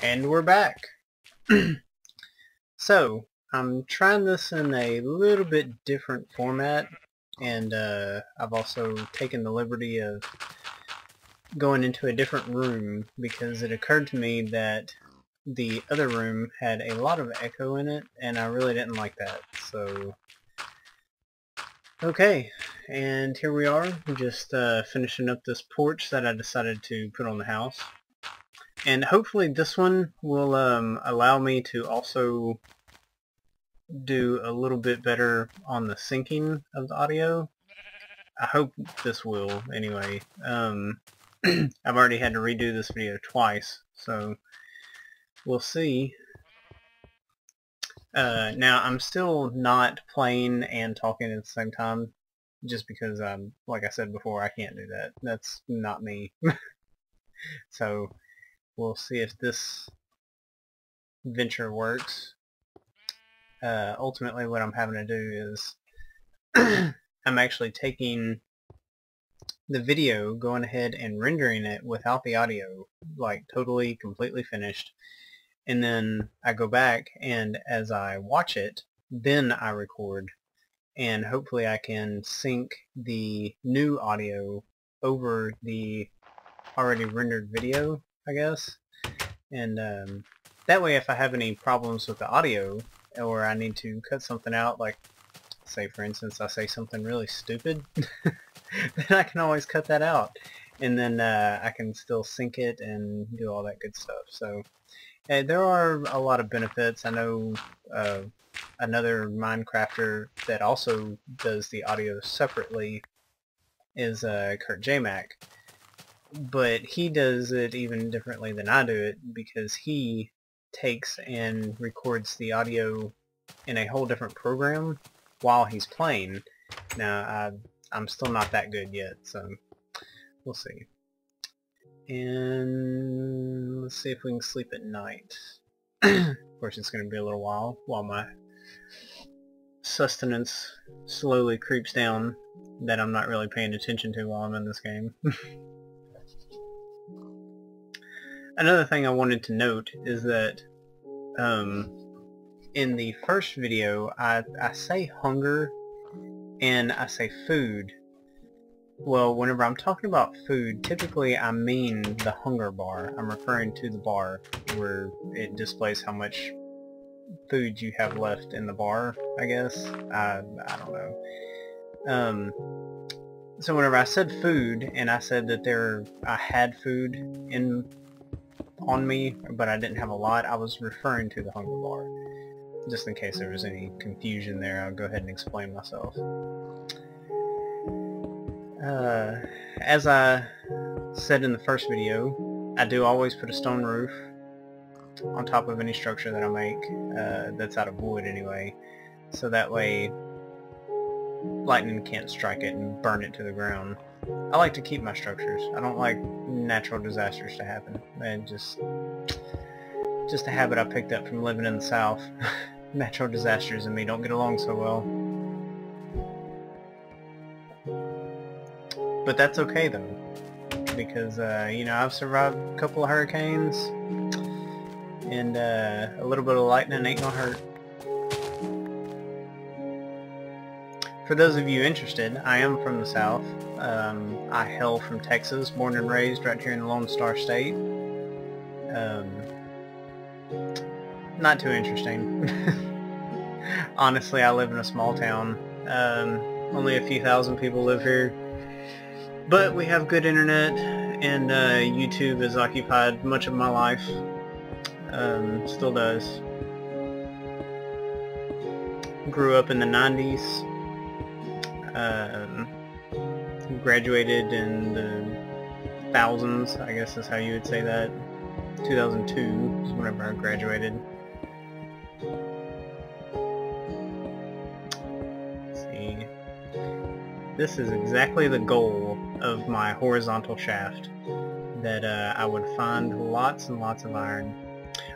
And we're back. So, I'm trying this in a little bit different format, and I've also taken the liberty of going into a different room because it occurred to me that the other room had a lot of echo in it, and I really didn't like that. So, okay, and here we are, just finishing up this porch that I decided to put on the house. And hopefully this one will allow me to also do a little bit better on the syncing of the audio. I hope this will, anyway. I've already had to redo this video twice, so we'll see. Now, I'm still not playing and talking at the same time, just because, like I said before, I can't do that. That's not me. So, we'll see if this venture works. Ultimately, what I'm having to do is I'm actually taking the video, going ahead and rendering it without the audio, like totally, completely finished, and then I go back and as I watch it, then I record, and hopefully I can sync the new audio over the already rendered video, I guess, and that way if I have any problems with the audio, or I need to cut something out, like say for instance I say something really stupid, then I can always cut that out, and then I can still sync it and do all that good stuff. So there are a lot of benefits. I know another Minecrafter that also does the audio separately is Kurt J-Mac, but he does it even differently than I do it because he takes and records the audio in a whole different program while he's playing. Now, I'm still not that good yet, so we'll see. And let's see if we can sleep at night. Of course, it's going to be a little while my sustenance slowly creeps down that I'm not really paying attention to while I'm in this game. Another thing I wanted to note is that in the first video I say hunger and I say food. Well, whenever I'm talking about food, typically I mean the hunger bar. I'm referring to the bar where it displays how much food you have left in the bar, I guess. I don't know. So whenever I said food and I said that I had food on me, but I didn't have a lot, I was referring to the hunger bar. Just in case there was any confusion there, I'll go ahead and explain myself. As I said in the first video, I do always put a stone roof on top of any structure that I make, that's out of wood anyway, so that way lightning can't strike it and burn it to the ground. I like to keep my structures. I don't like natural disasters to happen. And just a habit I picked up from living in the South. Natural disasters and me don't get along so well. But that's okay though, because you know, I've survived a couple of hurricanes, and a little bit of lightning ain't gonna hurt. For those of you interested, I am from the South. I hail from Texas, born and raised right here in the Lone Star State. Not too interesting. Honestly, I live in a small town. Only a few thousand people live here. But we have good internet, and YouTube has occupied much of my life. Still does. Grew up in the 90s. Graduated in the thousands, I guess is how you would say that. 2002 is whenever I graduated. Let's see. This is exactly the goal of my horizontal shaft, that I would find lots and lots of iron.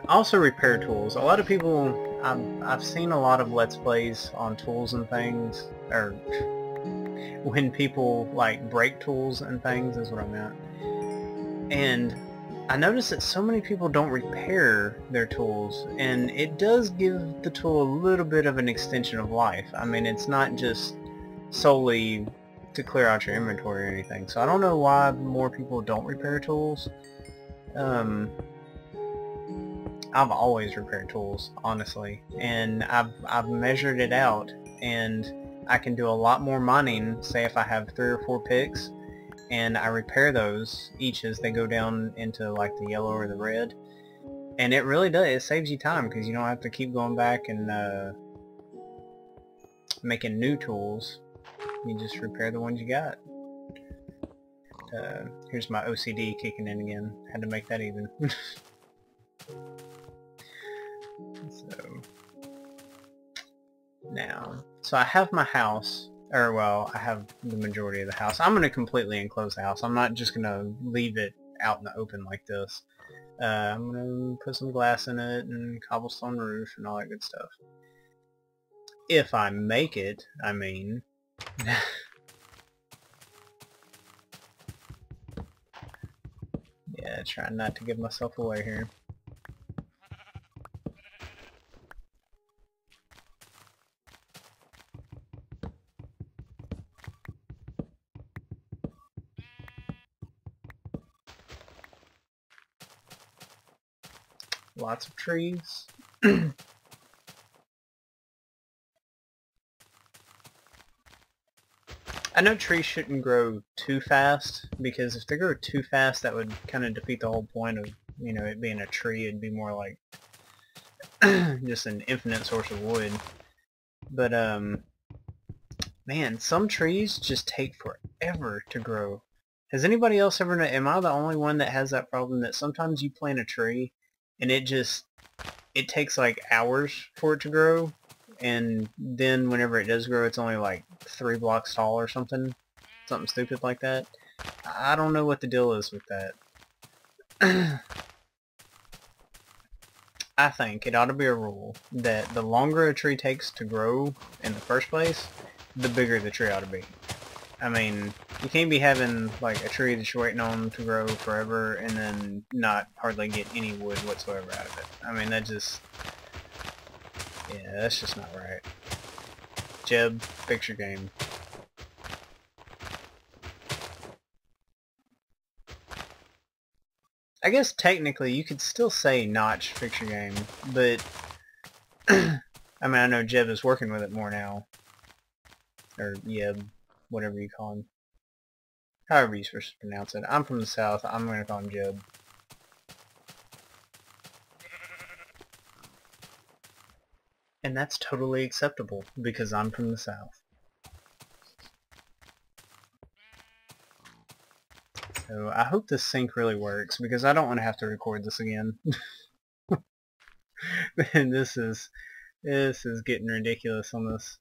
Also repair tools. A lot of people, I've seen a lot of Let's Plays on tools and things, or when people like break tools and things is what I meant. And I noticed that so many people don't repair their tools, and it does give the tool a little bit of an extension of life. I mean, it's not just solely to clear out your inventory or anything, so I don't know why more people don't repair tools. I've always repaired tools, honestly, and I've measured it out, and I can do a lot more mining, say if I have 3 or 4 picks, and I repair those each as they go down into like the yellow or the red, and it really does, it saves you time because you don't have to keep going back and making new tools. You just repair the ones you got. Here's my OCD kicking in again. Had to make that even. So I have my house, or well, I have the majority of the house. I'm going to completely enclose the house. I'm not just going to leave it out in the open like this. I'm going to put some glass in it and cobblestone roof and all that good stuff. If I make it, I mean. Yeah, trying not to give myself away here. Lots of trees. I know trees shouldn't grow too fast, because if they grow too fast that would kind of defeat the whole point of, you know, it being a tree. It'd be more like just an infinite source of wood. But man, some trees just take forever to grow. Has anybody else ever am I the only one that has that problem, that sometimes you plant a tree and it takes like hours for it to grow, and then whenever it does grow it's only like 3 blocks tall or something stupid like that? I don't know what the deal is with that. I think it ought to be a rule that the longer a tree takes to grow in the first place, the bigger the tree ought to be. I mean, you can't be having like a tree that you're waiting on to grow forever and then not hardly get any wood whatsoever out of it. I mean, that just, yeah, that's just not right. Jeb, fix your game. I guess technically you could still say Notch, fix your game, but I mean, I know Jeb is working with it more now. Or Yeb, whatever you call him. However you're supposed to pronounce it. I'm from the south, I'm going to call him Jeb. And that's totally acceptable, because I'm from the south. So I hope this sync really works, because I don't want to have to record this again. And this is getting ridiculous on this.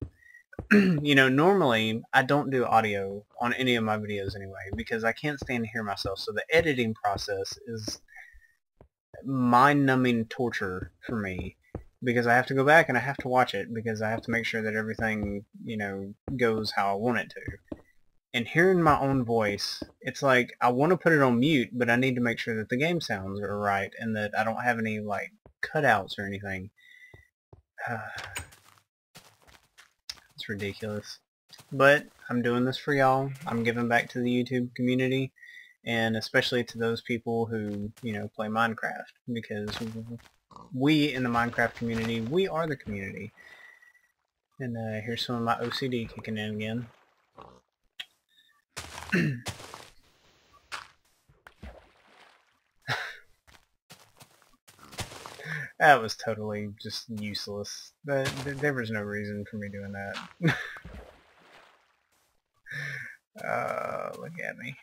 You know, normally I don't do audio on any of my videos anyway, because I can't stand to hear myself, so the editing process is mind-numbing torture for me, because I have to go back and I have to watch it, because I have to make sure that everything, you know, goes how I want it to. And hearing my own voice, it's like I want to put it on mute, but I need to make sure that the game sounds are right and that I don't have any like cutouts or anything. It's ridiculous. But I'm doing this for y'all. I'm giving back to the YouTube community, and especially to those people who, you know, play Minecraft, because we in the Minecraft community, we are the community. And here's some of my OCD kicking in again. That was totally just useless. There was no reason for me doing that. Look at me.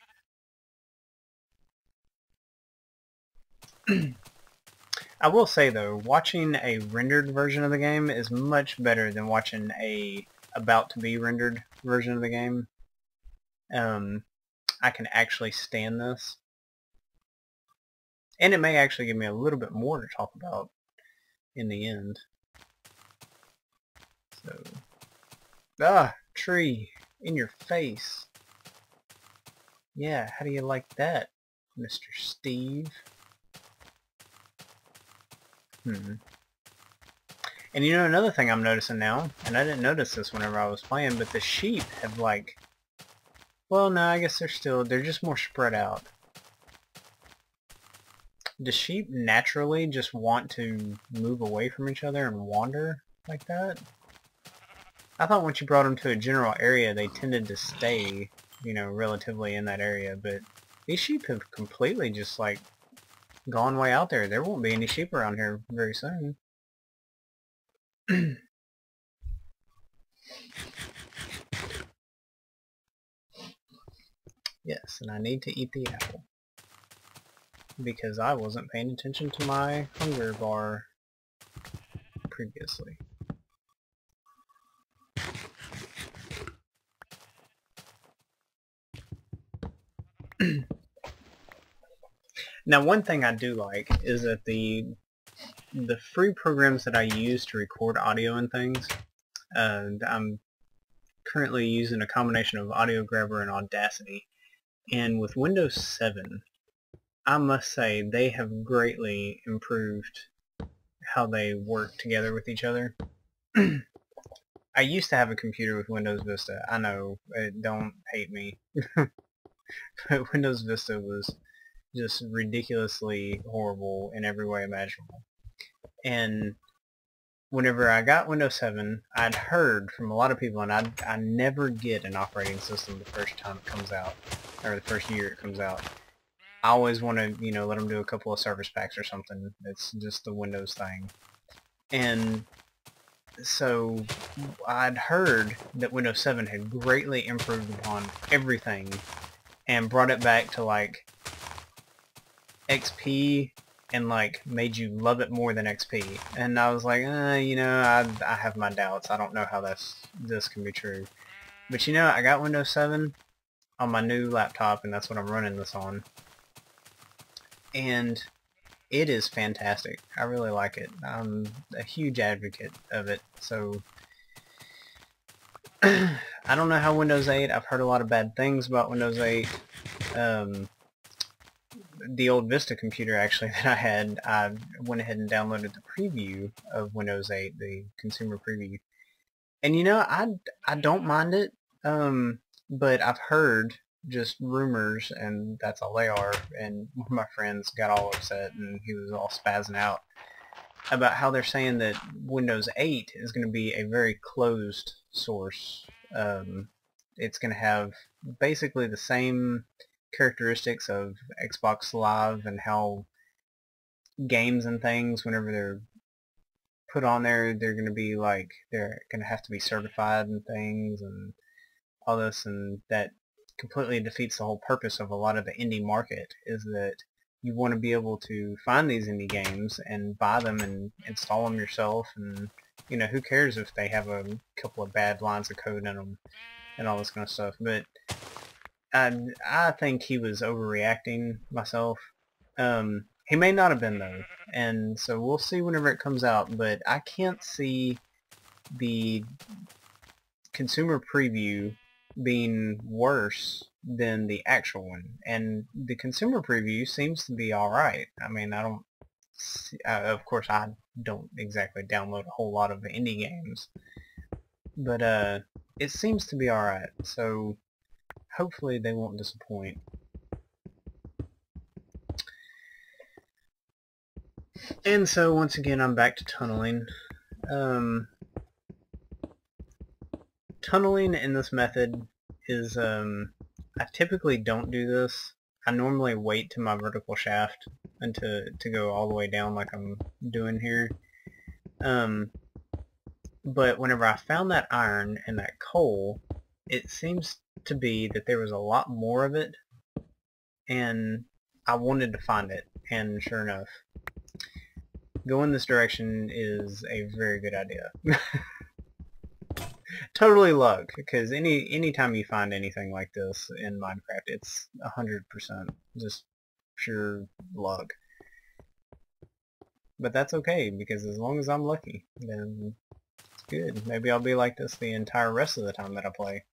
I will say though, watching a rendered version of the game is much better than watching a about to be rendered version of the game. I can actually stand this. And it may actually give me a little bit more to talk about in the end. So, tree in your face. Yeah, how do you like that, Mr. Steve? And you know, another thing I'm noticing now, and I didn't notice this whenever I was playing, but the sheep have like, well, no, I guess they're just more spread out. Do sheep naturally just want to move away from each other and wander like that? I thought once you brought them to a general area, they tended to stay, you know, relatively in that area, but these sheep have completely just, like, gone way out there. There won't be any sheep around here very soon. Yes, and I need to eat the apple. Because I wasn't paying attention to my hunger bar previously. Now, one thing I do like is that the free programs that I use to record audio and things, I'm currently using a combination of Audio Grabber and Audacity, and with Windows 7, I must say they have greatly improved how they work together with each other. I used to have a computer with Windows Vista. I know, don't hate me. But Windows Vista was just ridiculously horrible in every way imaginable. And whenever I got Windows 7, I'd heard from a lot of people, and I never get an operating system the first time it comes out, or the first year it comes out. I always want to, you know, let them do a couple of service packs or something. It's just the Windows thing. And so I'd heard that Windows 7 had greatly improved upon everything and brought it back to, like, XP and, like, made you love it more than XP. And I was like, you know, I have my doubts. I don't know how this can be true. But, you know, I got Windows 7 on my new laptop, and that's what I'm running this on. And it is fantastic. I really like it. I'm a huge advocate of it. So, I don't know how Windows 8, I've heard a lot of bad things about Windows 8. The old Vista computer, actually, that I had, I went ahead and downloaded the preview of Windows 8, the consumer preview. And, you know, I don't mind it, but I've heard just rumors, and that's all they are, and one of my friends got all upset, and he was all spazzing out about how they're saying that Windows 8 is going to be a very closed source. It's going to have basically the same characteristics of Xbox Live, and how games and things, whenever they're put on there, they're going to be like, they're going to have to be certified and things and all this, and that completely defeats the whole purpose of a lot of the indie market, is that you want to be able to find these indie games and buy them and install them yourself, and, you know, who cares if they have a couple of bad lines of code in them and all this kind of stuff. But I think he was overreacting myself. He may not have been, though, and so we'll see whenever it comes out, but I can't see the consumer preview being worse than the actual one, and the consumer preview seems to be alright. I mean, I don't see, of course I don't exactly download a whole lot of indie games, but it seems to be alright, so hopefully they won't disappoint. And so once again I'm back to tunneling. Tunneling in this method is, I typically don't do this. I normally wait to my vertical shaft to go all the way down like I'm doing here. But whenever I found that iron and that coal, it seems to be that there was a lot more of it, and I wanted to find it, and sure enough, going this direction is a very good idea. Totally luck, because anytime you find anything like this in Minecraft, it's 100% just pure luck. But that's okay, because as long as I'm lucky, then it's good. Maybe I'll be like this the entire rest of the time that I play.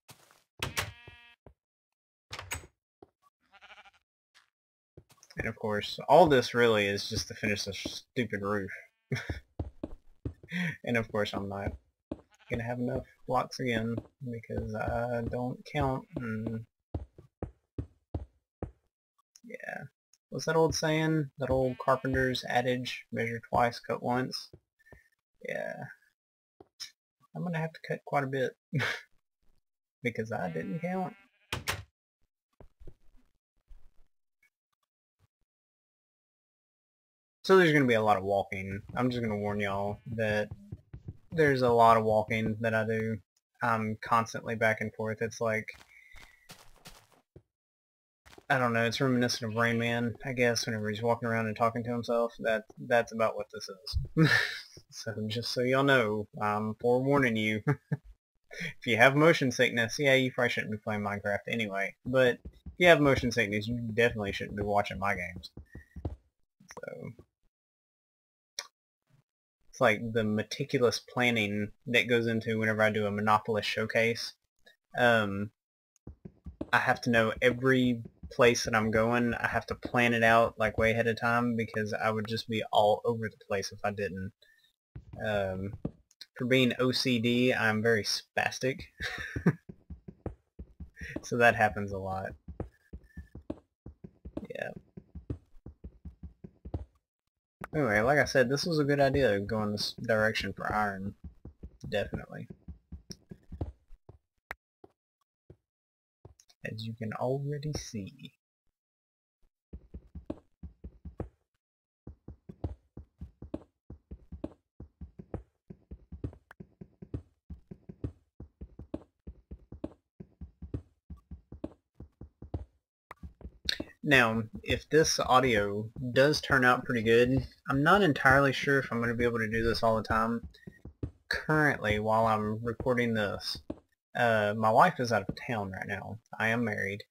And of course, all this really is just to finish this stupid roof. And of course I'm not gonna have enough blocks again because I don't count. And yeah, what's that old saying? That old carpenter's adage: measure twice, cut once. Yeah, I'm gonna have to cut quite a bit because I didn't count. So there's gonna be a lot of walking. I'm just gonna warn y'all that there's a lot of walking that I do. I'm constantly back and forth. It's like, I don't know, it's reminiscent of Rain Man, I guess, whenever he's walking around and talking to himself. That's about what this is. So just so y'all know, I'm forewarning you. If you have motion sickness, yeah, you probably shouldn't be playing Minecraft anyway. But if you have motion sickness, you definitely shouldn't be watching my games. So it's like the meticulous planning that goes into whenever I do a Monopolist showcase. I have to know every place that I'm going. I have to plan it out like way ahead of time because I would just be all over the place if I didn't. For being OCD, I'm very spastic. So that happens a lot. Yeah. Anyway, like I said, this was a good idea, going this direction for iron. Definitely. As you can already see. Now, if this audio does turn out pretty good, I'm not entirely sure if I'm going to be able to do this all the time. Currently, while I'm recording this, my wife is out of town right now. I am married,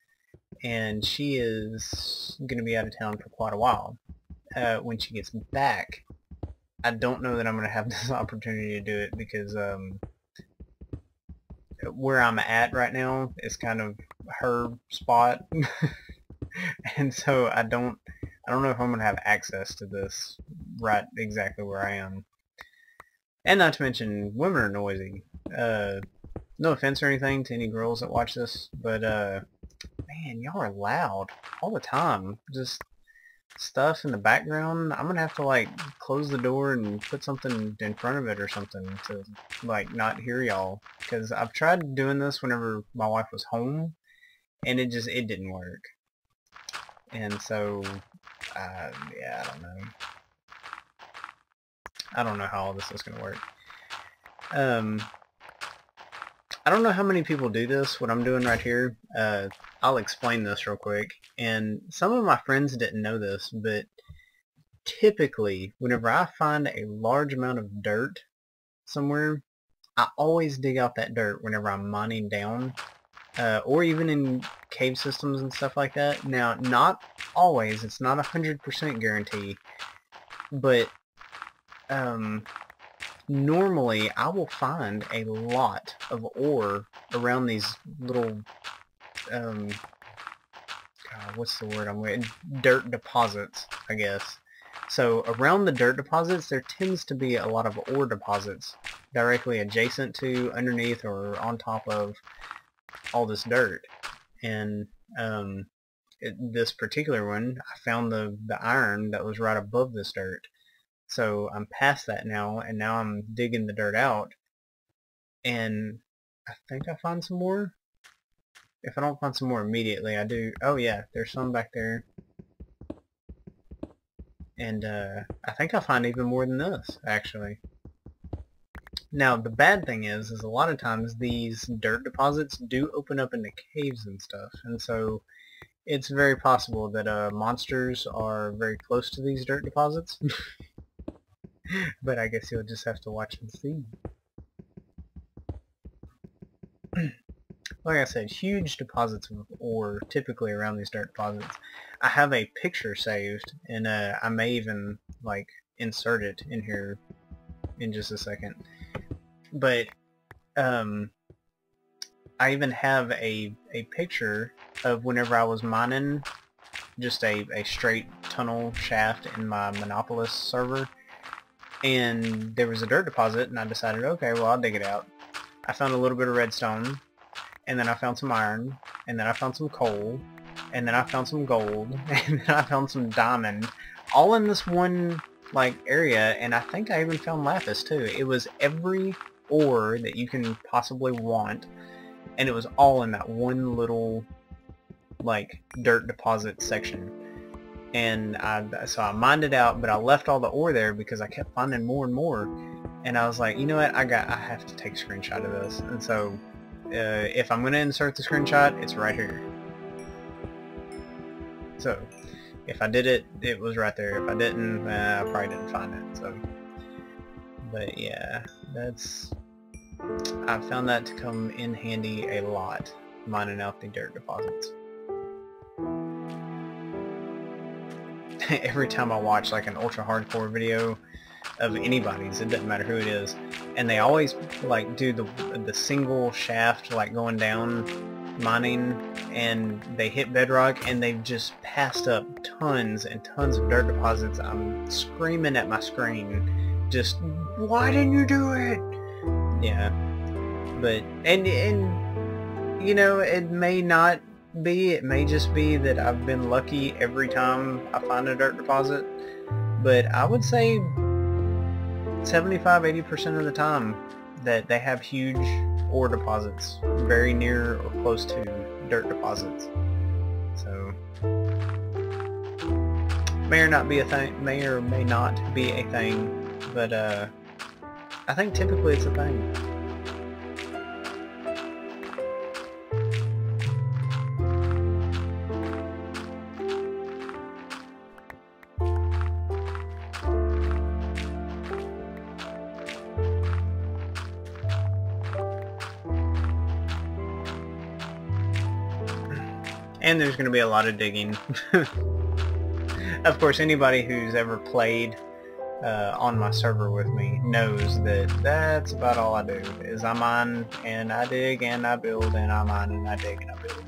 and she is going to be out of town for quite a while. When she gets back, I don't know that I'm going to have this opportunity to do it because where I'm at right now is kind of her spot. And so I don't know if I'm going to have access to this right exactly where I am. And not to mention, women are noisy. No offense or anything to any girls that watch this, but man, y'all are loud all the time. Just stuff in the background. I'm gonna have to like close the door and put something in front of it or something to like not hear y'all. Because I've tried doing this whenever my wife was home, and it didn't work. And so, yeah, I don't know. I don't know how all this is gonna work. I don't know how many people do this, what I'm doing right here. I'll explain this real quick. And some of my friends didn't know this, but typically, whenever I find a large amount of dirt somewhere, I always dig out that dirt whenever I'm mining down, or even in cave systems and stuff like that. Now, not always, it's not 100% guarantee, but normally I will find a lot of ore around these little, God, what's the word I'm with? Dirt deposits, I guess. So around the dirt deposits, there tends to be a lot of ore deposits directly adjacent to, underneath, or on top of all this dirt. And this particular one, I found the iron that was right above this dirt. So I'm past that now, and now I'm digging the dirt out, and I think I found some more. If I don't find some more immediately, I do. Oh yeah, there's some back there. And I think I find even more than this, actually. Now, the bad thing is a lot of times these dirt deposits do open up into caves and stuff, and so it's very possible that monsters are very close to these dirt deposits. But I guess you'll just have to watch and see. Like I said, huge deposits of ore typically around these dirt deposits. I have a picture saved, and I may even like insert it in here in just a second. But I even have a picture of whenever I was mining just a straight tunnel shaft in my Monopolist server. and there was a dirt deposit, and I decided, okay, well, I'll dig it out. I found a little bit of redstone, and then I found some iron, and then I found some coal, and then I found some gold, and then I found some diamond, all in this one like area, and I think I even found lapis too. It was every ore that you can possibly want, and it was all in that one little like dirt deposit section. And so I mined it out, but I left all the ore there because I kept finding more and more, and I was like, you know what, I have to take a screenshot of this. And so if I'm going to insert the screenshot, it's right here. So if I did it, it was right there. If I didn't, I probably didn't find it. So, but yeah, I've found that to come in handy a lot, mining out the dirt deposits. Every time I watch like an ultra hardcore video of anybody's, it doesn't matter who it is, and they always like do the single shaft like going down mining, and they hit bedrock and they've just passed up tons and tons of dirt deposits. I'm screaming at my screen, just, why didn't you do it? Yeah, but and you know, it may not be, it may just be that I've been lucky every time I find a dirt deposit, but I would say 75-80% of the time that they have huge ore deposits very near or close to dirt deposits. So may or not be a thing, may or may not be a thing, but I think typically it's a thing. And there's going to be a lot of digging. Of course, anybody who's ever played on my server with me knows that that's about all I do, is I mine and I dig and I build and I mine and I dig and I build.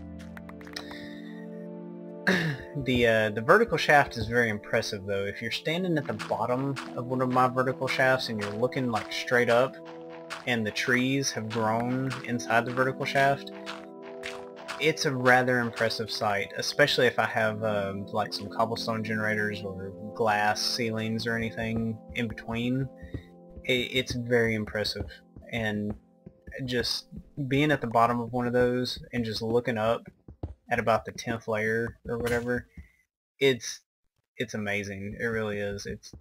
The vertical shaft is very impressive though. If you're standing at the bottom of one of my vertical shafts and you're looking like straight up and the trees have grown inside the vertical shaft, it's a rather impressive sight, especially if I have like some cobblestone generators or glass ceilings or anything in between. It's very impressive, and just being at the bottom of one of those and just looking up at about the 10th layer or whatever, it's amazing. It really is. It's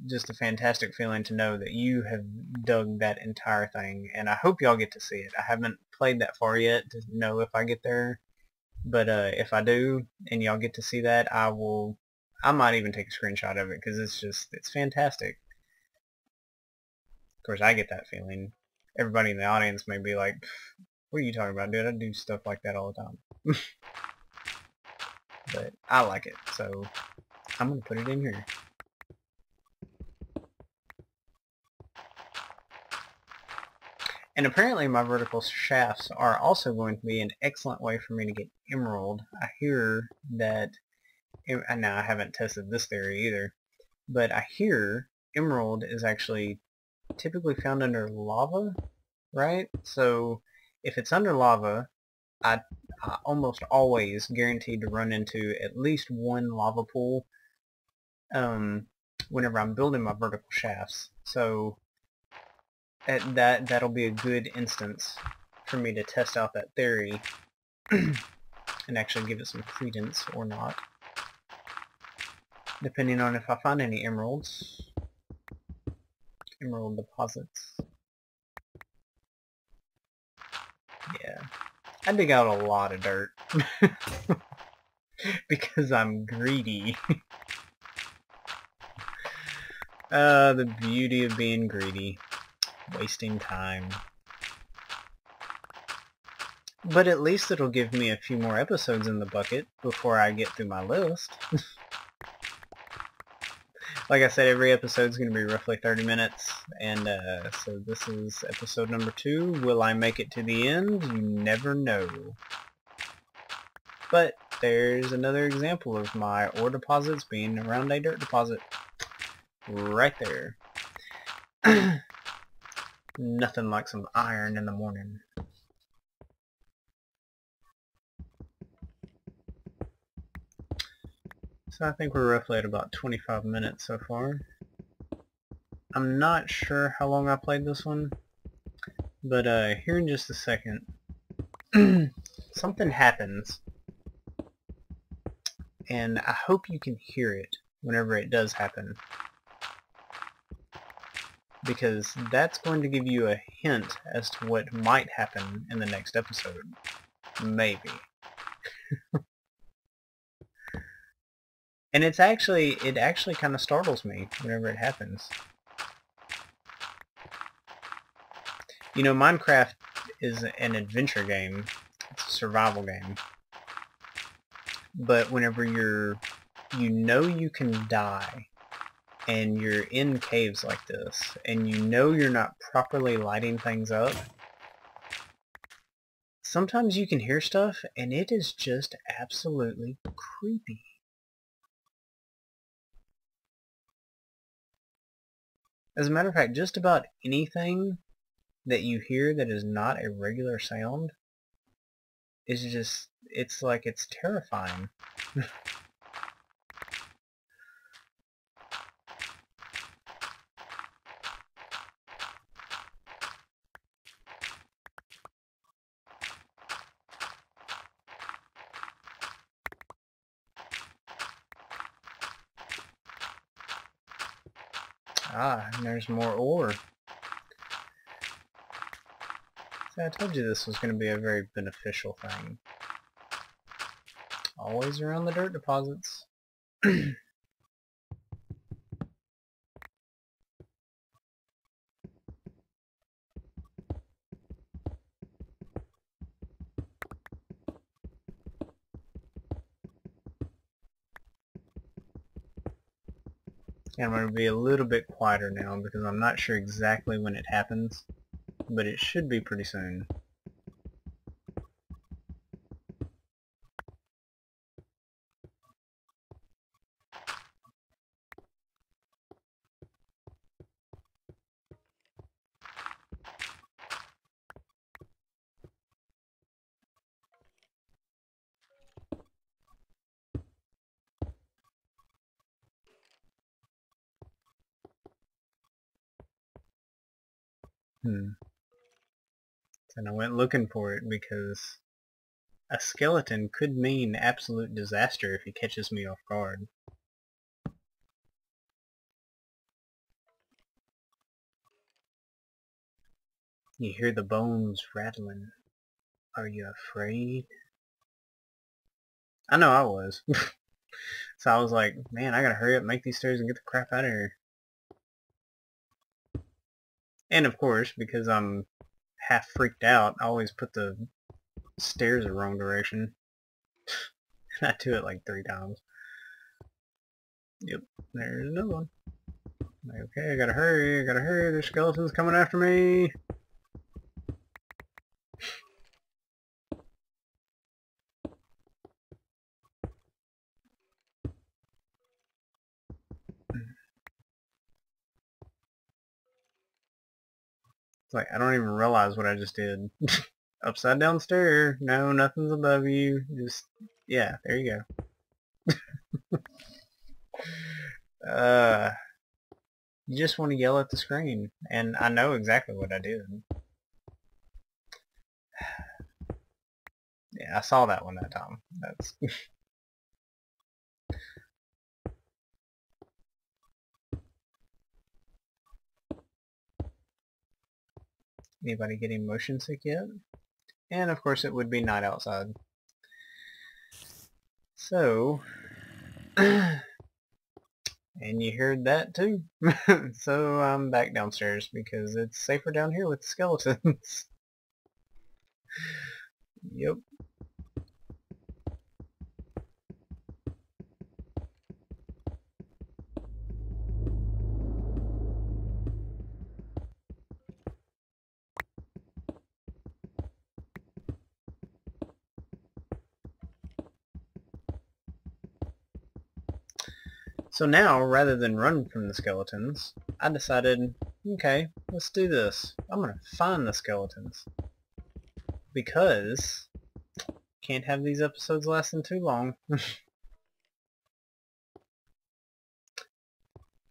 just a fantastic feeling to know that you have dug that entire thing, and I hope y'all get to see it. I haven't played that far yet to know if I get there, but if I do and y'all get to see that, I might even take a screenshot of it because it's fantastic. Of course, I get that feeling. Everybody in the audience may be like, what are you talking about, dude? I do stuff like that all the time. But I like it, so I'm going to put it in here. And apparently my vertical shafts are also going to be an excellent way for me to get emerald. I hear that, and now I haven't tested this theory either, but I hear emerald is actually typically found under lava, right? So if it's under lava, I almost always guaranteed to run into at least one lava pool whenever I'm building my vertical shafts. So that'll be a good instance for me to test out that theory and actually give it some credence or not, depending on if I find any emerald deposits. Yeah, I dig out a lot of dirt because I'm greedy. The beauty of being greedy. Wasting time. But at least it'll give me a few more episodes in the bucket before I get through my list. Like I said, every episode's going to be roughly 30 minutes, and so this is episode number 2. Will I make it to the end? You never know. But there's another example of my ore deposits being around a dirt deposit. Right there. Nothing like some iron in the morning. So I think we're roughly at about 25 minutes so far. I'm not sure how long I played this one, but here in just a second, something happens, and I hope you can hear it whenever it does happen, because that's going to give you a hint as to what might happen in the next episode. Maybe. And it actually kind of startles me whenever it happens. You know, Minecraft is an adventure game. It's a survival game. But whenever you know you can die, and you're in caves like this, and you know you're not properly lighting things up, sometimes you can hear stuff, and it is just absolutely creepy. As a matter of fact, just about anything that you hear that is not a regular sound is just, it's like it's terrifying. Ah, and there's more ore. See, I told you this was going to be a very beneficial thing. Always around the dirt deposits. And I'm going to be a little bit quieter now because I'm not sure exactly when it happens, but it should be pretty soon. And I went looking for it because a skeleton could mean absolute disaster if he catches me off guard. You hear the bones rattling. Are you afraid? I know I was. So I was like, man, I gotta hurry up, make these stairs, and get the crap out of here. And of course, because I'm half freaked out, I always put the stairs the wrong direction. I do it like 3 times. Yep, there's another one. Okay, I gotta hurry, there's skeletons coming after me! It's like, I don't even realize what I just did. Upside down stair, no, nothing's above you, just, yeah, there you go. You just want to yell at the screen, and I know exactly what I did. Yeah, I saw that one that time. That's anybody getting motion sick yet? And of course it would be night outside. So, and you heard that too. So I'm back downstairs because it's safer down here with the skeletons. Yep. So now, rather than run from the skeletons, I decided Okay, let's do this. I'm gonna find the skeletons. Because can't have these episodes lasting too long.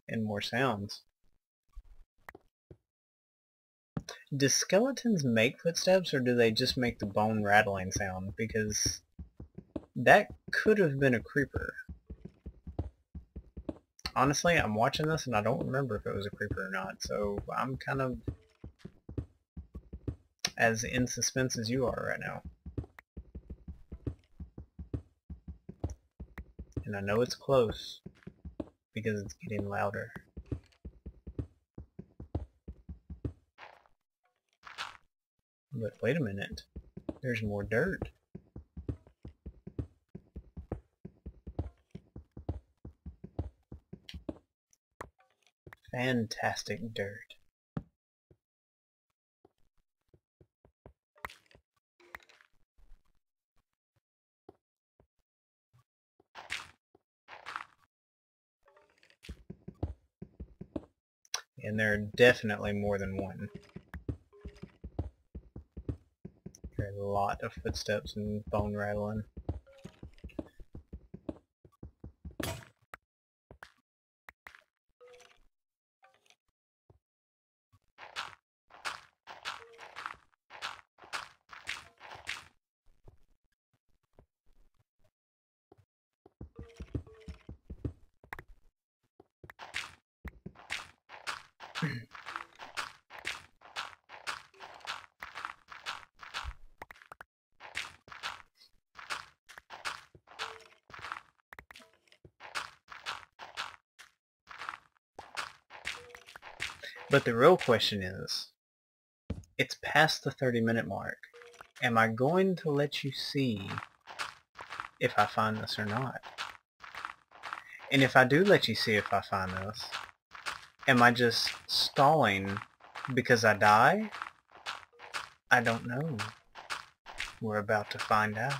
And more sounds. Do skeletons make footsteps, or do they just make the bone rattling sound? Because that could have been a creeper. Honestly, I'm watching this and I don't remember if it was a creeper or not, so I'm kind of as in suspense as you are right now. And I know it's close because it's getting louder. But wait a minute, there's more dirt. Fantastic dirt. And there are definitely more than one. There are a lot of footsteps and bone rattling. But the real question is, it's past the 30-minute mark. Am I going to let you see if I find this or not? And if I do let you see if I find this, am I just stalling because I die? I don't know. We're about to find out.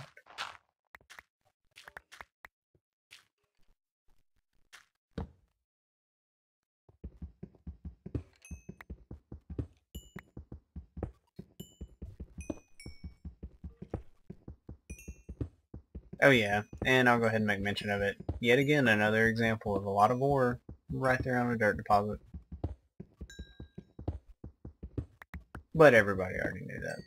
Oh yeah, and I'll go ahead and make mention of it. Yet again, another example of a lot of ore right there on a dirt deposit. But everybody already knew that.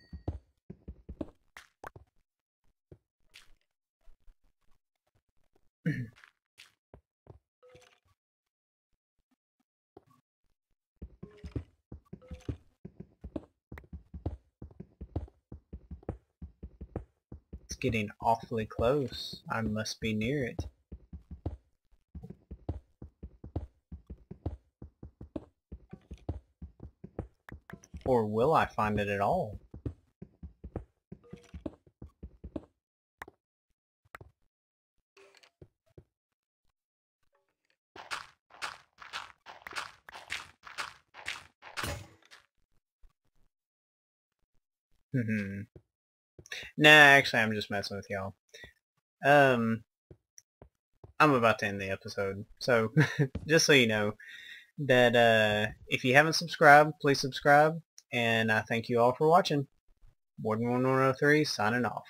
It's getting awfully close. I must be near it. Or will I find it at all? Nah, actually I'm just messing with y'all. I'm about to end the episode. So, just so you know, that if you haven't subscribed, please subscribe. And I thank you all for watching. Warden1103 signing off.